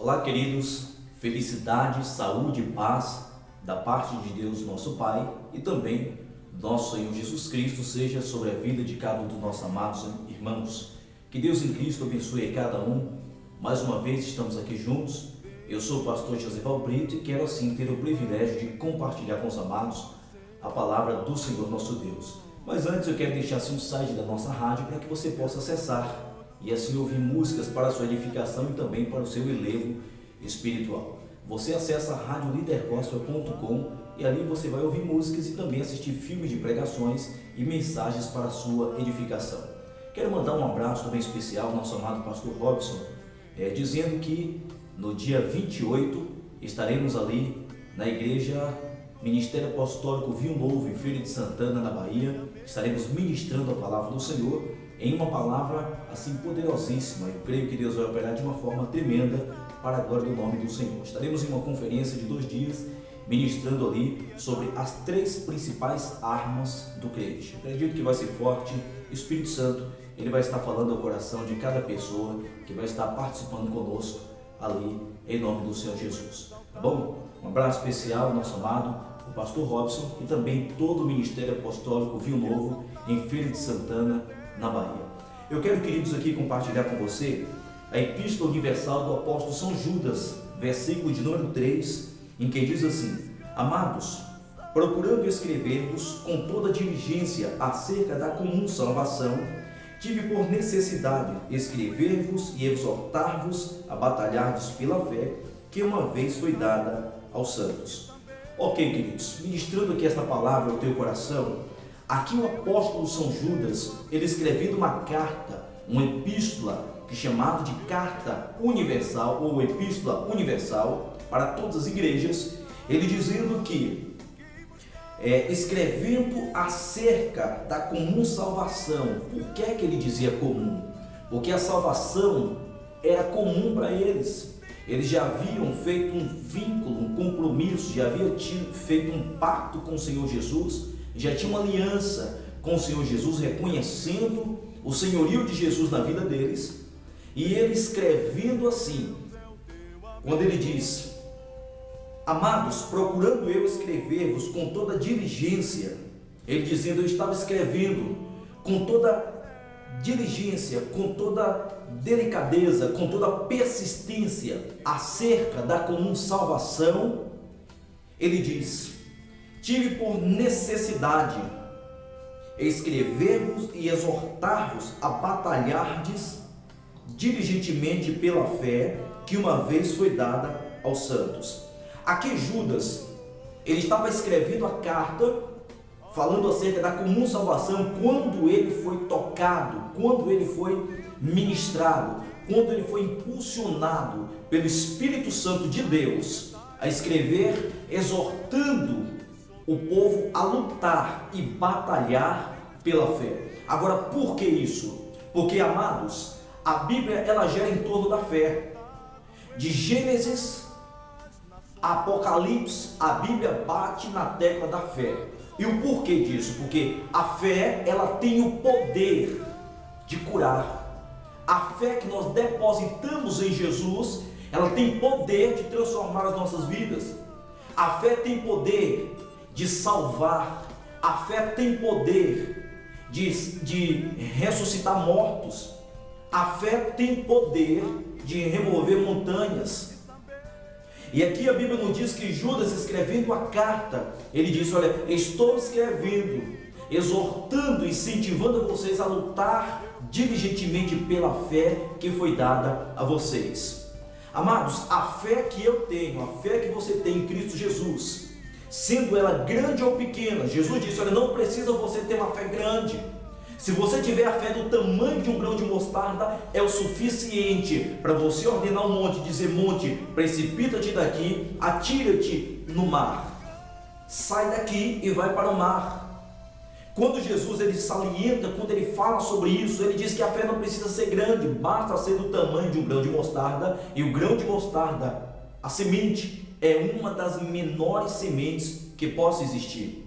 Olá, queridos, felicidade, saúde e paz da parte de Deus, nosso Pai, e também do nosso Senhor Jesus Cristo seja sobre a vida de cada um dos nossos amados irmãos. Que Deus em Cristo abençoe a cada um. Mais uma vez estamos aqui juntos. Eu sou o pastor Josival Brito e quero assim ter o privilégio de compartilhar com os amados a palavra do Senhor nosso Deus. Mas antes eu quero deixar assim um site da nossa rádio para que você possa acessar e assim ouvir músicas para a sua edificação e também para o seu elevo espiritual. Você acessa radiolidergospel.com e ali você vai ouvir músicas e também assistir filmes de pregações e mensagens para a sua edificação. Quero mandar um abraço também especial ao nosso amado pastor Robson, dizendo que no dia 28 estaremos ali na igreja Ministério Apostólico Vinho Novo, em Feira de Santana, na Bahia. Estaremos ministrando a palavra do Senhor em uma palavra assim poderosíssima. Eu creio que Deus vai operar de uma forma tremenda para a glória do nome do Senhor. Estaremos em uma conferência de 2 dias ministrando ali sobre as 3 principais armas do crente. Acredito que vai ser forte. O Espírito Santo, ele vai estar falando ao coração de cada pessoa que vai estar participando conosco ali, em nome do Senhor Jesus. Tá bom? Um abraço especial ao nosso amado, o pastor Robson, e também todo o Ministério Apostólico Vinho Novo, em Feira de Santana, na Bahia. Eu quero, queridos, aqui compartilhar com você a Epístola Universal do Apóstolo São Judas, versículo de número 3, em que diz assim: Amados, procurando escrever-vos com toda diligência acerca da comum salvação, tive por necessidade escrever-vos e exortar-vos a batalhardes pela fé que uma vez foi dada aos santos. Ok, queridos, ministrando aqui esta palavra ao teu coração, aqui o apóstolo São Judas, ele escrevendo uma carta, uma epístola, chamada de Carta Universal ou Epístola Universal para todas as igrejas, ele dizendo que escrevendo acerca da comum salvação. Por que é que ele dizia comum? Porque a salvação era comum para eles. Eles já haviam feito um vínculo, um compromisso, já haviam feito um pacto com o Senhor Jesus, já tinha uma aliança com o Senhor Jesus, reconhecendo o senhorio de Jesus na vida deles. E ele escrevendo assim, quando ele diz: Amados, procurando eu escrever-vos com toda diligência, ele dizendo, eu estava escrevendo com toda diligência, com toda delicadeza, com toda persistência acerca da comum salvação. Ele diz: tive por necessidade escrever-vos e exortar-vos a batalhardes diligentemente pela fé que uma vez foi dada aos santos. Aqui Judas, ele estava escrevendo a carta falando acerca da comum salvação quando ele foi tocado, quando ele foi ministrado, quando ele foi impulsionado pelo Espírito Santo de Deus a escrever, exortando o povo a lutar e batalhar pela fé. Agora, por que isso? Porque, amados, a Bíblia ela gera em torno da fé. De Gênesis a Apocalipse, a Bíblia bate na tecla da fé. E o porquê disso? Porque a fé ela tem o poder de curar. A fé que nós depositamos em Jesus, ela tem poder de transformar as nossas vidas. A fé tem poder de salvar. A fé tem poder de ressuscitar mortos. A fé tem poder de remover montanhas. E aqui a Bíblia nos diz que Judas, escrevendo a carta, ele disse: olha, estou escrevendo, exortando, incentivando vocês a lutar diligentemente pela fé que foi dada a vocês. Amados, a fé que eu tenho, a fé que você tem em Cristo Jesus, sendo ela grande ou pequena, Jesus disse: olha, não precisa você ter uma fé grande. Se você tiver a fé do tamanho de um grão de mostarda, é o suficiente para você ordenar um monte, dizer: monte, precipita-te daqui, atira-te no mar, sai daqui e vai para o mar. Quando Jesus ele salienta, quando ele fala sobre isso, ele diz que a fé não precisa ser grande, basta ser do tamanho de um grão de mostarda. E o grão de mostarda, a semente, é uma das menores sementes que possa existir.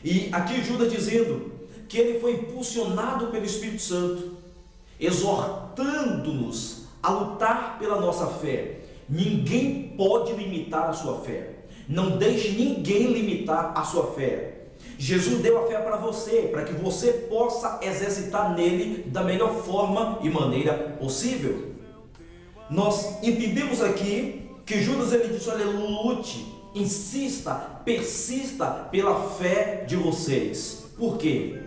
E aqui Judas dizendo que ele foi impulsionado pelo Espírito Santo, exortando-nos a lutar pela nossa fé. Ninguém pode limitar a sua fé. Não deixe ninguém limitar a sua fé. Jesus deu a fé para você, para que você possa exercitar nele da melhor forma e maneira possível. Nós entendemos aqui que Judas ele disse: olha, lute, insista, persista pela fé de vocês. Por quê?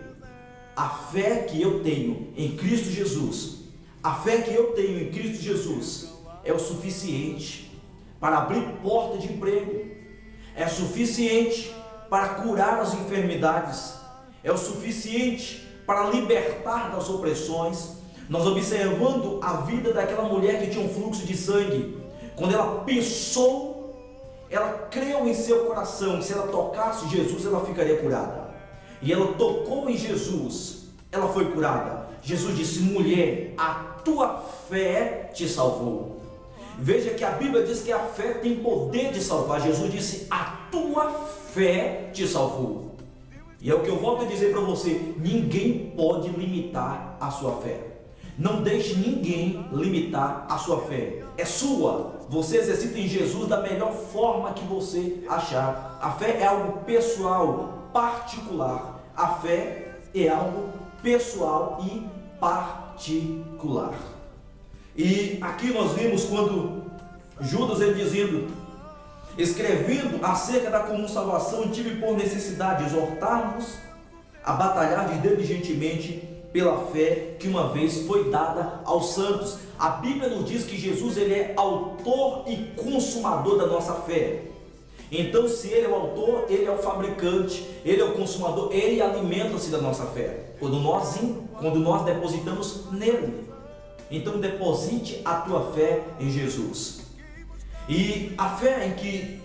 A fé que eu tenho em Cristo Jesus, a fé que eu tenho em Cristo Jesus é o suficiente para abrir porta de emprego, é suficiente para curar as enfermidades, é o suficiente para libertar das opressões. Nós observando a vida daquela mulher que tinha um fluxo de sangue, quando ela pensou, ela creu em seu coração que se ela tocasse Jesus ela ficaria curada, e ela tocou em Jesus, ela foi curada. Jesus disse: mulher, a tua fé te salvou. Veja que a Bíblia diz que a fé tem poder de salvar. Jesus disse: a tua fé te salvou. E é o que eu volto a dizer para você: ninguém pode limitar a sua fé. Não deixe ninguém limitar a sua fé. É sua. Você exercita em Jesus da melhor forma que você achar. A fé é algo pessoal, particular. A fé é algo pessoal e particular. E aqui nós vimos quando Judas ele dizendo, escrevendo acerca da comum salvação, tive por necessidade exortar-vos a batalhar diligentemente pela fé que uma vez foi dada aos santos. A Bíblia nos diz que Jesus ele é autor e consumador da nossa fé. Então, se ele é o autor, ele é o fabricante, ele é o consumador, ele alimenta-se da nossa fé. Quando nós depositamos nele. Então, deposite a tua fé em Jesus. E a fé em que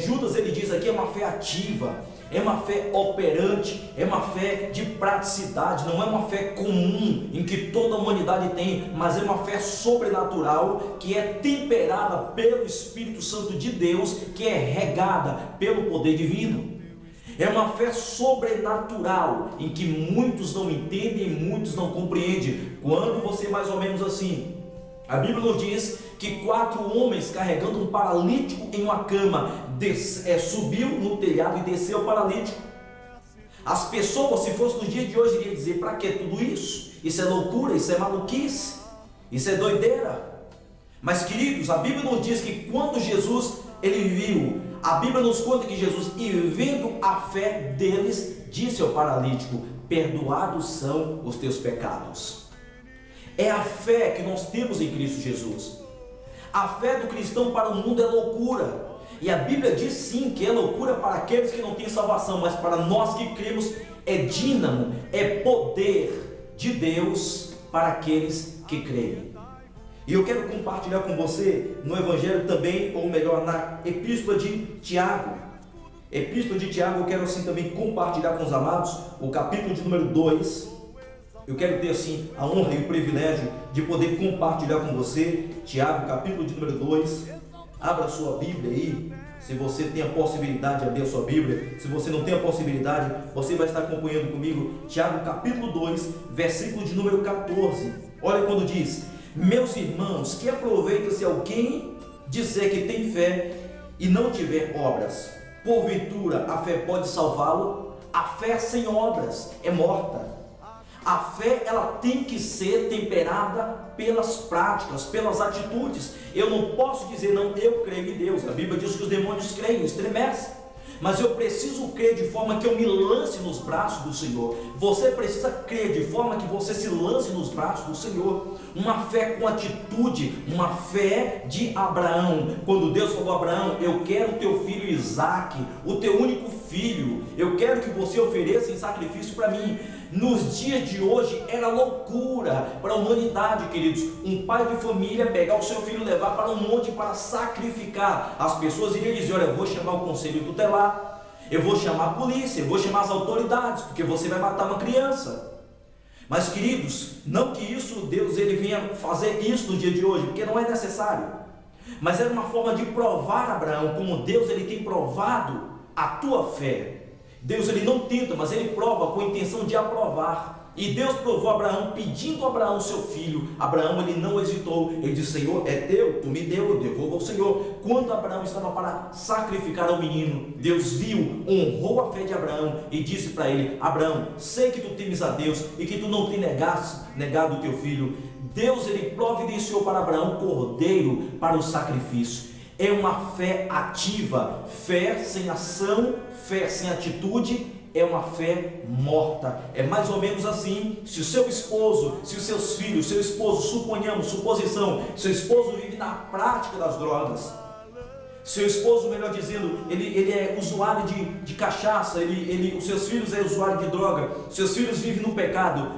Judas ele diz aqui é uma fé ativa, é uma fé operante, é uma fé de praticidade, não é uma fé comum em que toda a humanidade tem, mas é uma fé sobrenatural que é temperada pelo Espírito Santo de Deus, que é regada pelo poder divino. É uma fé sobrenatural em que muitos não entendem e muitos não compreendem. Quando você mais ou menos assim, a Bíblia nos diz que 4 homens carregando um paralítico em uma cama subiu no telhado e desceu o paralítico. As pessoas, se fosse no dia de hoje, iriam dizer: para que tudo isso? Isso é loucura, isso é maluquice, isso é doideira. Mas queridos, a Bíblia nos diz que quando Jesus ele viu, a Bíblia nos conta que Jesus, e vendo a fé deles, disse ao paralítico: perdoados são os teus pecados. É a fé que nós temos em Cristo Jesus. A fé do cristão para o mundo é loucura. E a Bíblia diz sim que é loucura para aqueles que não têm salvação, mas para nós que cremos é dínamo, é poder de Deus para aqueles que creem. E eu quero compartilhar com você no Evangelho também, ou melhor, na Epístola de Tiago. Epístola de Tiago, eu quero assim também compartilhar com os amados, o capítulo de número 2. Eu quero ter assim a honra e o privilégio de poder compartilhar com você, Tiago, capítulo de número 2. Abra a sua Bíblia aí, se você tem a possibilidade de abrir a sua Bíblia. Se você não tem a possibilidade, você vai estar acompanhando comigo, Tiago, capítulo 2, versículo de número 14. Olha quando diz: meus irmãos, que aproveita se alguém disser que tem fé e não tiver obras? Porventura a fé pode salvá-lo? A fé sem obras é morta. A fé ela tem que ser temperada pelas práticas, pelas atitudes. Eu não posso dizer: não, eu creio em Deus. A Bíblia diz que os demônios creem, estremecem. Mas eu preciso crer de forma que eu me lance nos braços do Senhor. Você precisa crer de forma que você se lance nos braços do Senhor. Uma fé com atitude, uma fé de Abraão. Quando Deus falou a Abraão: eu quero o teu filho Isaque, o teu único filho, eu quero que você ofereça em sacrifício para mim. Nos dias de hoje era loucura para a humanidade, queridos, um pai de família pegar o seu filho e levar para um monte para sacrificar. As pessoas iriam dizer: olha, eu vou chamar o conselho tutelar, eu vou chamar a polícia, eu vou chamar as autoridades, porque você vai matar uma criança. Mas queridos, não que isso, Deus ele venha fazer isso no dia de hoje, porque não é necessário, mas era uma forma de provar Abraão, como Deus ele tem provado a tua fé. Deus ele não tenta, mas ele prova com a intenção de aprovar. E Deus provou a Abraão, pedindo a Abraão seu filho. Abraão, ele não hesitou, ele disse: Senhor, é teu, tu me deu, eu devolvo ao Senhor. Quando Abraão estava para sacrificar o menino, Deus viu, honrou a fé de Abraão e disse para ele: Abraão, sei que tu temes a Deus e que tu não te negado o teu filho. Deus, ele providenciou para Abraão cordeiro para o sacrifício. É uma fé ativa. Fé sem ação, fé sem atitude, é uma fé morta. É mais ou menos assim: se o seu esposo, se os seus filhos, seu esposo, suposição, seu esposo vive na prática das drogas, seu esposo, melhor dizendo, ele é usuário de cachaça, os seus filhos é usuário de droga, seus filhos vivem no pecado,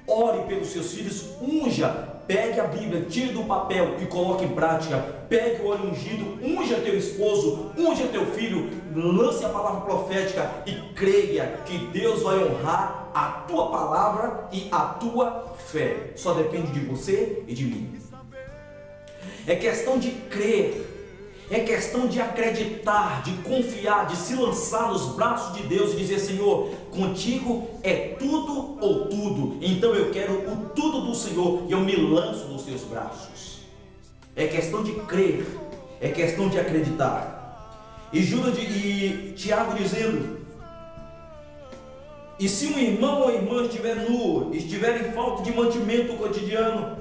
ore pelos seus filhos, unja. Pegue a Bíblia, tire do papel e coloque em prática. Pegue o óleo ungido, unja teu esposo, unja teu filho, lance a palavra profética e creia que Deus vai honrar a tua palavra e a tua fé. Só depende de você e de mim. É questão de crer. É questão de acreditar, de confiar, de se lançar nos braços de Deus e dizer: Senhor, contigo é tudo ou tudo. Então eu quero o tudo do Senhor e eu me lanço nos teus braços. É questão de crer, é questão de acreditar. E Tiago dizendo: e se um irmão ou irmã estiver nu, estiver em falta de mantimento cotidiano,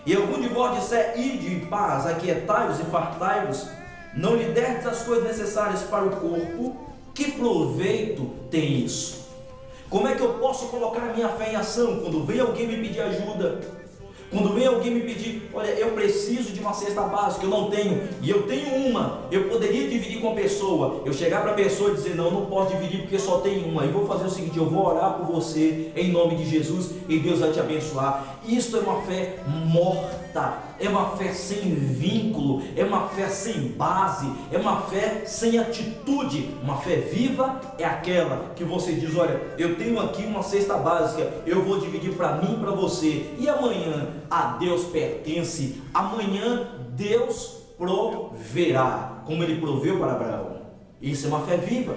e algum de vós disser: ide em paz, aquietai-vos e fartai-vos, não lhe derdes as coisas necessárias para o corpo, que proveito tem isso? Como é que eu posso colocar a minha fé em ação quando vem alguém me pedir ajuda? Quando vem alguém me pedir: olha, eu preciso de uma cesta básica, eu não tenho, e eu tenho uma, eu poderia dividir com a pessoa. Eu chegar para a pessoa e dizer: não, eu não posso dividir porque só tem uma. Eu vou fazer o seguinte: eu vou orar por você em nome de Jesus e Deus vai te abençoar. Isto é uma fé morta, é uma fé sem vínculo, é uma fé sem base, é uma fé sem atitude. Uma fé viva é aquela que você diz: olha, eu tenho aqui uma cesta básica, eu vou dividir para mim e para você, e amanhã a Deus pertence, amanhã Deus proverá, como ele proveu para Abraão. Isso é uma fé viva,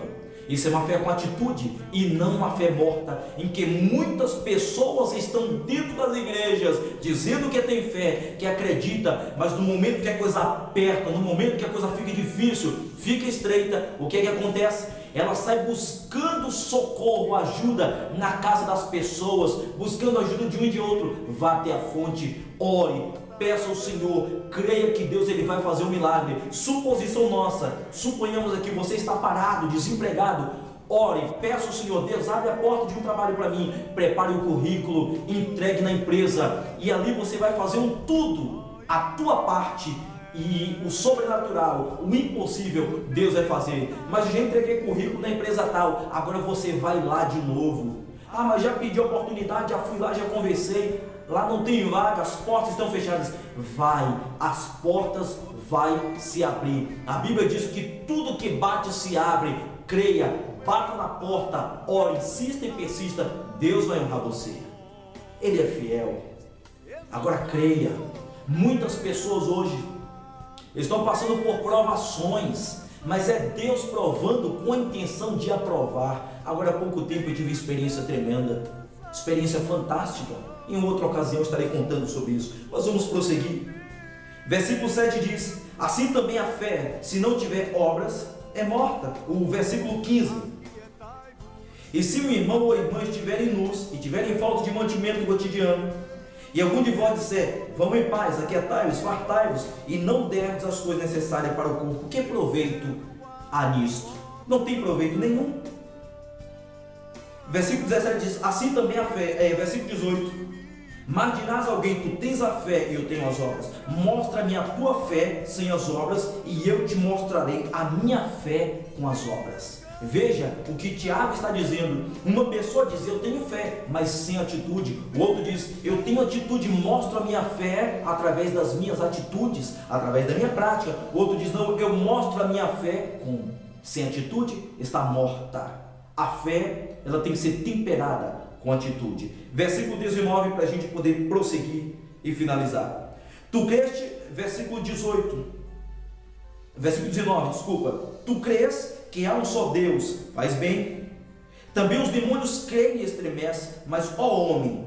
isso é uma fé com atitude e não uma fé morta, em que muitas pessoas estão dentro das igrejas dizendo que tem fé, que acredita, mas no momento que a coisa aperta, no momento que a coisa fica difícil, fica estreita, o que é que acontece? Ela sai buscando socorro, ajuda na casa das pessoas, buscando ajuda de um e de outro. Vá até a fonte, ore, peça ao Senhor, creia que Deus ele vai fazer um milagre. Suposição nossa, suponhamos aqui, você está parado, desempregado, ore, peça ao Senhor: Deus, abre a porta de um trabalho para mim, prepare o currículo, entregue na empresa, e ali você vai fazer um tudo, a tua parte. E o sobrenatural, o impossível, Deus vai fazer. Mas eu já entreguei currículo na empresa tal, agora você vai lá de novo. Ah, mas já pedi oportunidade, já fui lá, já conversei, lá não tem vaga, as portas estão fechadas. Vai, as portas vai se abrir. A Bíblia diz que tudo que bate se abre. Creia, bata na porta, ore, insista e persista, Deus vai honrar você. Ele é fiel. Agora creia. Muitas pessoas hoje estão passando por provações, mas é Deus provando com a intenção de aprovar. Agora há pouco tempo eu tive uma experiência tremenda, experiência fantástica. Em outra ocasião eu estarei contando sobre isso. Nós vamos prosseguir. Versículo 7 diz: assim também a fé, se não tiver obras, é morta. O versículo 15: e se um irmão ou irmã estiverem nus e tiverem falta de mantimento cotidiano, e algum de vós disser: vão em paz, aquietai-vos, fartai-vos, e não derdes as coisas necessárias para o corpo, que proveito há nisto? Não tem proveito nenhum. Versículo 17 diz: assim também a fé. Versículo 18: mas dirás a alguém: tu tens a fé e eu tenho as obras. Mostra-me a tua fé sem as obras, e eu te mostrarei a minha fé com as obras. Veja o que Tiago está dizendo. Uma pessoa diz: eu tenho fé, mas sem atitude. O outro diz: eu tenho atitude, mostro a minha fé através das minhas atitudes, através da minha prática. O outro diz: não, eu mostro a minha fé sem atitude, está morta. A fé, ela tem que ser temperada com atitude. Versículo 19, para a gente poder prosseguir e finalizar. Tu creste, versículo 19, tu crês que há um só Deus, faz bem. Também os demônios creem e estremecem. Mas, ó homem,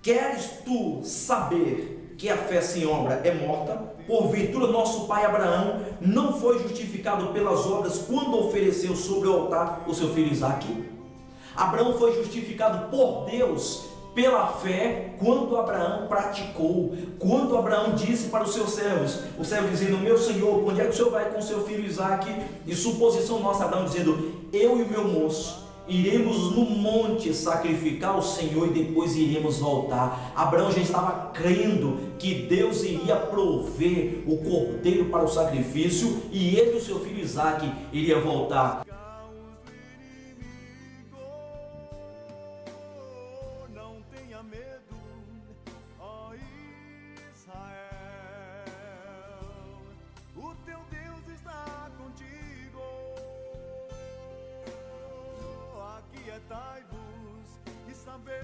queres tu saber que a fé sem obra é morta? Porventura nosso pai Abraão não foi justificado pelas obras quando ofereceu sobre o altar o seu filho Isaque? Abraão foi justificado por Deus pela fé quando Abraão praticou, quando Abraão disse para os seus servos, o servo dizendo: meu senhor, onde é que o senhor vai com o seu filho Isaque? E suposição nossa, Abraão dizendo: eu e o meu moço iremos no monte sacrificar o Senhor e depois iremos voltar. Abraão já estava crendo que Deus iria prover o cordeiro para o sacrifício e ele e o seu filho Isaque iria voltar. Não tenha medo, ó Israel, o teu Deus está contigo. Aquietai-vos e sabei